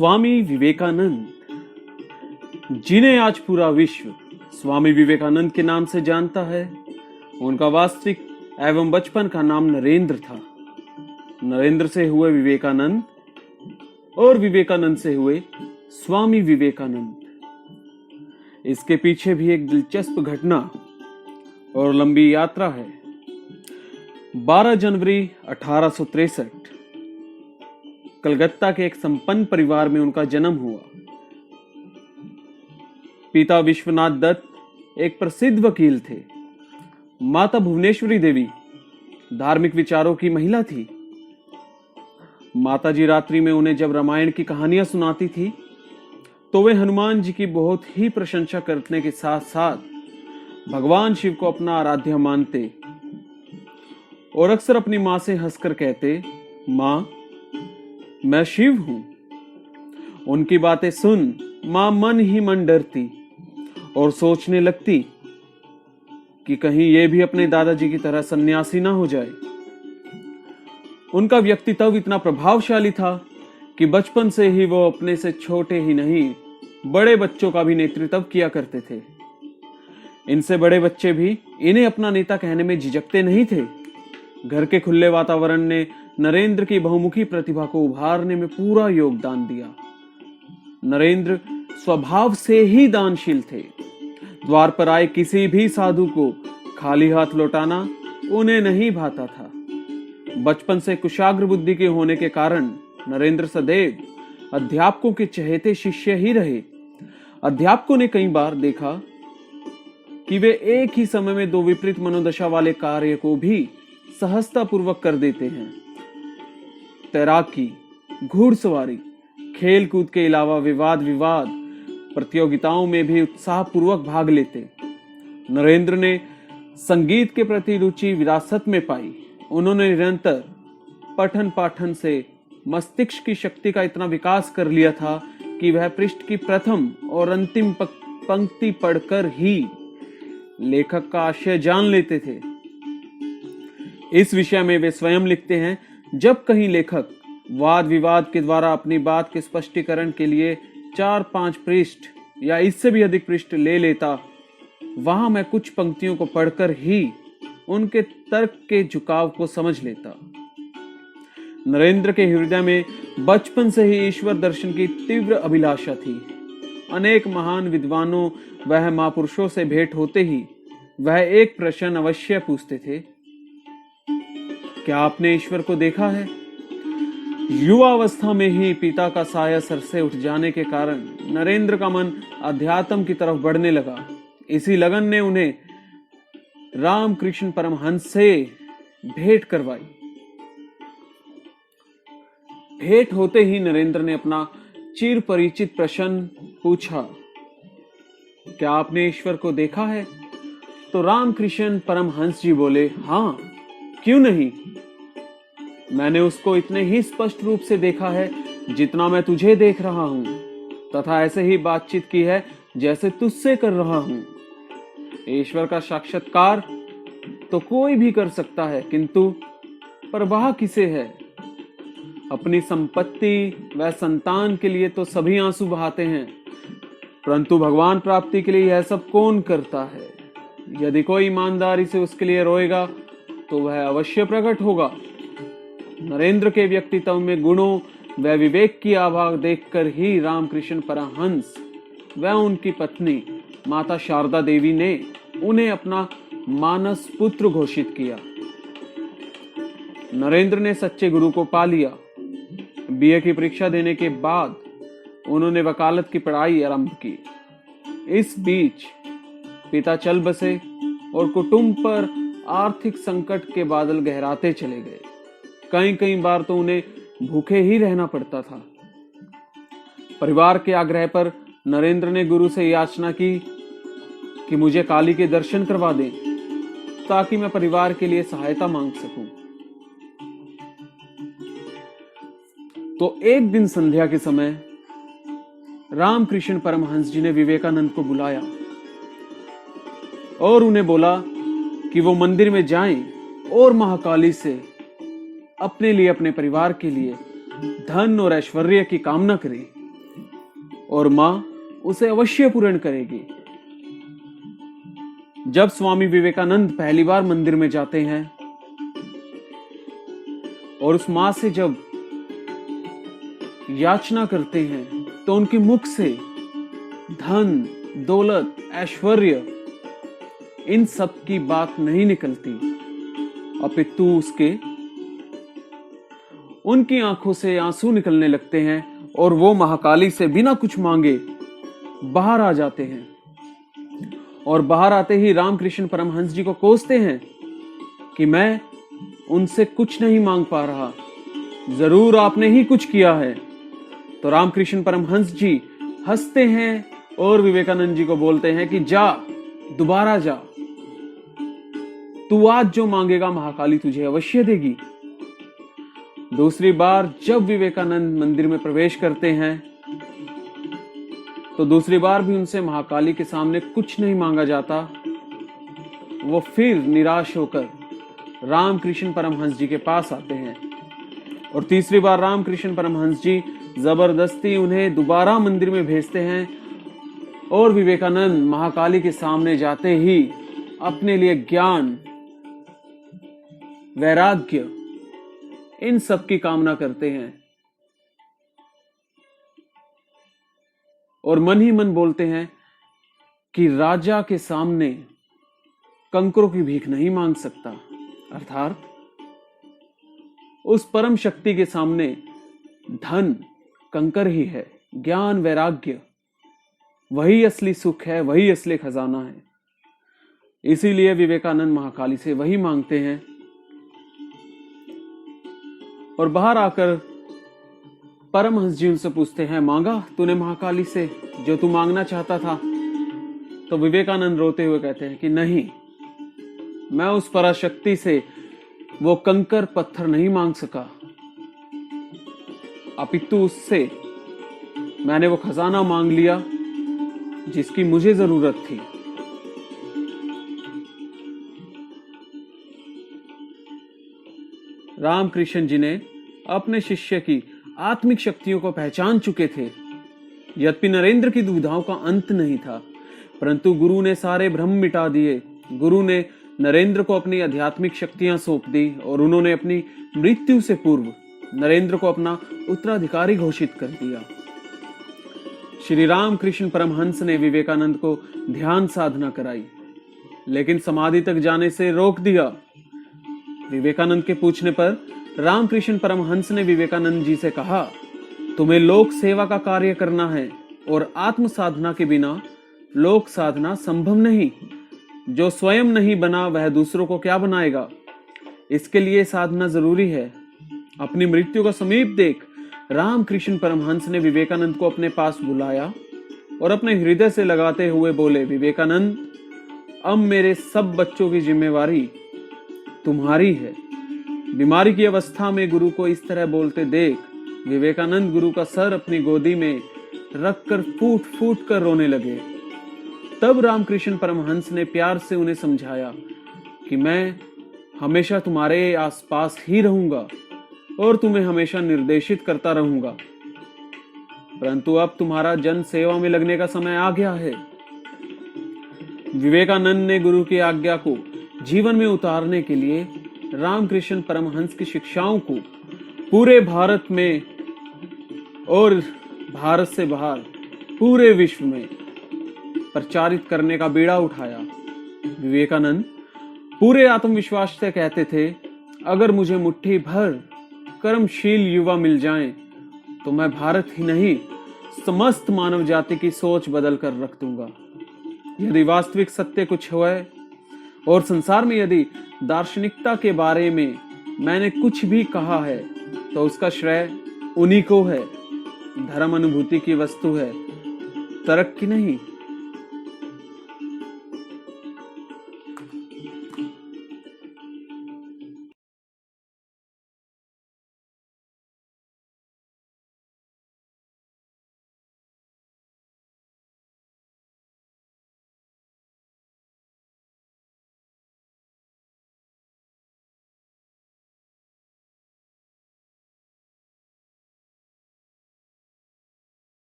स्वामी विवेकानंद, जिन्हें आज पूरा विश्व स्वामी विवेकानंद के नाम से जानता है, उनका वास्तविक एवं बचपन का नाम नरेंद्र था। नरेंद्र से हुए विवेकानंद और विवेकानंद से हुए स्वामी विवेकानंद। इसके पीछे भी एक दिलचस्प घटना और लंबी यात्रा है। 12 जनवरी 1863 कलकत्ता के एक संपन्न परिवार में उनका जन्म हुआ। पिता विश्वनाथ दत्त एक प्रसिद्ध वकील थे। माता भुवनेश्वरी देवी धार्मिक विचारों की महिला थी। माताजी रात्रि में उन्हें जब रामायण की कहानियां सुनाती थी तो वे हनुमान जी की बहुत ही प्रशंसा करने के साथ साथ भगवान शिव को अपना आराध्य मानते और अक्सर अपनी मां से हंसकर कहते, मां, मैं शिव हूं। उनकी बातें सुन मां मन ही मन डरती और सोचने लगती कि कहीं ये भी अपने दादाजी की तरह सन्यासी ना हो जाए। उनका व्यक्तित्व इतना प्रभावशाली था कि बचपन से ही वो अपने से छोटे ही नहीं, बड़े बच्चों का भी नेतृत्व किया करते थे। इनसे बड़े बच्चे भी इन्हें अपना नेता कहने में झिझकते नहीं थे। घर के खुले वातावरण ने नरेंद्र की बहुमुखी प्रतिभा को उभारने में पूरा योगदान दिया। नरेंद्र स्वभाव से ही दानशील थे। द्वार पर आए किसी भी साधु को खाली हाथ लौटाना उन्हें नहीं भाता था। बचपन से कुशाग्र बुद्धि के होने के कारण नरेंद्र सदैव अध्यापकों के चहेते शिष्य ही रहे। अध्यापकों ने कई बार देखा कि वे एक ही समय में दो विपरीत मनोदशा वाले कार्य को भी सहजता पूर्वक कर देते हैं। तैराकी, घुड़सवारी, खेल कूद के अलावा विवाद प्रतियोगिताओं में भी उत्साह पूर्वक भाग लेते। नरेंद्र ने संगीत के प्रति रुचि विरासत में पाई। उन्होंने निरंतर पठन पाठन से मस्तिष्क की शक्ति का इतना विकास कर लिया था कि वह पृष्ठ की प्रथम और अंतिम पंक्ति पढ़कर ही लेखक का आशय जान लेते थे। इस विषय में वे स्वयं लिखते हैं, जब कहीं लेखक वाद विवाद के द्वारा अपनी बात के स्पष्टीकरण के लिए 4-5 पृष्ठ या इससे भी अधिक पृष्ठ ले लेता, वहां मैं कुछ पंक्तियों को पढ़कर ही उनके तर्क के झुकाव को समझ लेता। नरेंद्र के हृदय में बचपन से ही ईश्वर दर्शन की तीव्र अभिलाषा थी। अनेक महान विद्वानों वह महापुरुषों से भेंट होते ही वह एक प्रश्न अवश्य पूछते थे, क्या आपने ईश्वर को देखा है? युवावस्था में ही पिता का साया सर से उठ जाने के कारण नरेंद्र का मन अध्यात्म की तरफ बढ़ने लगा। इसी लगन ने उन्हें रामकृष्ण परमहंस से भेंट करवाई। भेंट होते ही नरेंद्र ने अपना चिर परिचित प्रश्न पूछा, क्या आपने ईश्वर को देखा है? तो रामकृष्ण परमहंस जी बोले, हाँ, क्यों नहीं। मैंने उसको इतने ही स्पष्ट रूप से देखा है जितना मैं तुझे देख रहा हूं, तथा ऐसे ही बातचीत की है जैसे तुझसे कर रहा हूं। ईश्वर का साक्षात्कार तो कोई भी कर सकता है, किंतु परवाह किसे है? अपनी संपत्ति व संतान के लिए तो सभी आंसू बहाते हैं, परंतु भगवान प्राप्ति के लिए यह सब कौन करता है? यदि कोई ईमानदारी से उसके लिए रोएगा तो वह अवश्य प्रकट होगा। नरेंद्र के व्यक्तित्व में गुणों व विवेक की आभा देखकर ही रामकृष्ण परमहंस व उनकी पत्नी माता शारदा देवी ने उन्हें अपना मानस पुत्र घोषित किया। नरेंद्र ने सच्चे गुरु को पा लिया। बीए की परीक्षा देने के बाद उन्होंने वकालत की पढ़ाई आरंभ की। इस बीच पिता चल बसे और कुटुंब पर आर्थिक संकट के बादल गहराते चले गए। कई बार तो उन्हें भूखे ही रहना पड़ता था। परिवार के आग्रह पर नरेंद्र ने गुरु से याचना की कि मुझे काली के दर्शन करवा दें ताकि मैं परिवार के लिए सहायता मांग सकूं। तो एक दिन संध्या के समय रामकृष्ण परमहंस जी ने विवेकानंद को बुलाया और उन्हें बोला कि वो मंदिर में जाएं और महाकाली से अपने लिए, अपने परिवार के लिए धन और ऐश्वर्य की कामना करें। और मां उसे अवश्य पूर्ण करेगी। जब स्वामी विवेकानंद पहली बार मंदिर में जाते हैं और उस मां से जब याचना करते हैं तो उनके मुख से धन, दौलत, ऐश्वर्य इन सब की बात नहीं निकलती, अपितु उनकी आंखों से आंसू निकलने लगते हैं और वो महाकाली से बिना कुछ मांगे बाहर आ जाते हैं। और बाहर आते ही रामकृष्ण परमहंस जी को कोसते हैं कि मैं उनसे कुछ नहीं मांग पा रहा, जरूर आपने ही कुछ किया है। तो रामकृष्ण परमहंस जी हंसते हैं और विवेकानंद जी को बोलते हैं कि जा, दोबारा जा, तू आज जो मांगेगा महाकाली तुझे अवश्य देगी। दूसरी बार जब विवेकानंद मंदिर में प्रवेश करते हैं तो दूसरी बार भी उनसे महाकाली के सामने कुछ नहीं मांगा जाता। वो फिर निराश होकर रामकृष्ण परमहंस जी के पास आते हैं और तीसरी बार रामकृष्ण परमहंस जी जबरदस्ती उन्हें दोबारा मंदिर में भेजते हैं और विवेकानंद महाकाली के सामने जाते ही अपने लिए ज्ञान, वैराग्य इन सब की कामना करते हैं और मन ही मन बोलते हैं कि राजा के सामने कंकरों की भीख नहीं मांग सकता, अर्थात उस परम शक्ति के सामने धन कंकर ही है, ज्ञान, वैराग्य वही असली सुख है, वही असली खजाना है। इसीलिए विवेकानंद महाकाली से वही मांगते हैं और बाहर आकर परमहंस जी उनसे पूछते हैं, मांगा तूने महाकाली से जो तू मांगना चाहता था? तो विवेकानंद रोते हुए कहते हैं कि नहीं, मैं उस पराशक्ति से वो कंकर पत्थर नहीं मांग सका, अपितु उससे मैंने वो खजाना मांग लिया जिसकी मुझे जरूरत थी। रामकृष्ण जी ने अपने शिष्य की आत्मिक शक्तियों को पहचान चुके थे। यद्यपि नरेंद्र की दुविधाओं का अंत नहीं था, परंतु गुरु ने सारे भ्रम मिटा दिए। गुरु ने नरेंद्र को अपनी आध्यात्मिक शक्तियां सौंप दी और उन्होंने अपनी मृत्यु से पूर्व नरेंद्र को अपना उत्तराधिकारी घोषित कर दिया। श्री रामकृष्ण परमहंस ने विवेकानंद को ध्यान साधना कराई, लेकिन समाधि तक जाने से रोक दिया। विवेकानंद के पूछने पर रामकृष्ण परमहंस ने विवेकानंद जी से कहा, तुम्हें लोक सेवा का कार्य करना है और आत्म साधना के बिना लोक साधना संभव नहीं। जो स्वयं नहीं बना वह दूसरों को क्या बनाएगा? इसके लिए साधना जरूरी है। अपनी मृत्यु का समीप देख रामकृष्ण परमहंस ने विवेकानंद को अपने पास बुलाया और अपने हृदय से लगाते हुए बोले, विवेकानंद, अब मेरे सब बच्चों की जिम्मेवारी तुम्हारी है। बीमारी की अवस्था में गुरु को इस तरह बोलते देख विवेकानंद गुरु का सर अपनी गोदी में रखकर फूट फूट कर रोने लगे। तब रामकृष्ण परमहंस ने प्यार से उन्हें समझाया कि मैं हमेशा तुम्हारे आसपास ही रहूंगा और तुम्हें हमेशा निर्देशित करता रहूंगा, परंतु अब तुम्हारा जन सेवा में लगने का समय आ गया है। विवेकानंद ने गुरु की आज्ञा को जीवन में उतारने के लिए रामकृष्ण परमहंस की शिक्षाओं को पूरे भारत में और भारत से बाहर पूरे विश्व में प्रचारित करने का बीड़ा उठाया। विवेकानंद पूरे आत्मविश्वास से कहते थे, अगर मुझे मुट्ठी भर कर्मशील युवा मिल जाएं, तो मैं भारत ही नहीं समस्त मानव जाति की सोच बदल कर रख दूंगा। यदि वास्तविक सत्य कुछ है और संसार में यदि दार्शनिकता के बारे में मैंने कुछ भी कहा है तो उसका श्रेय उन्हीं को है। धर्म अनुभूति की वस्तु है, तर्क की नहीं।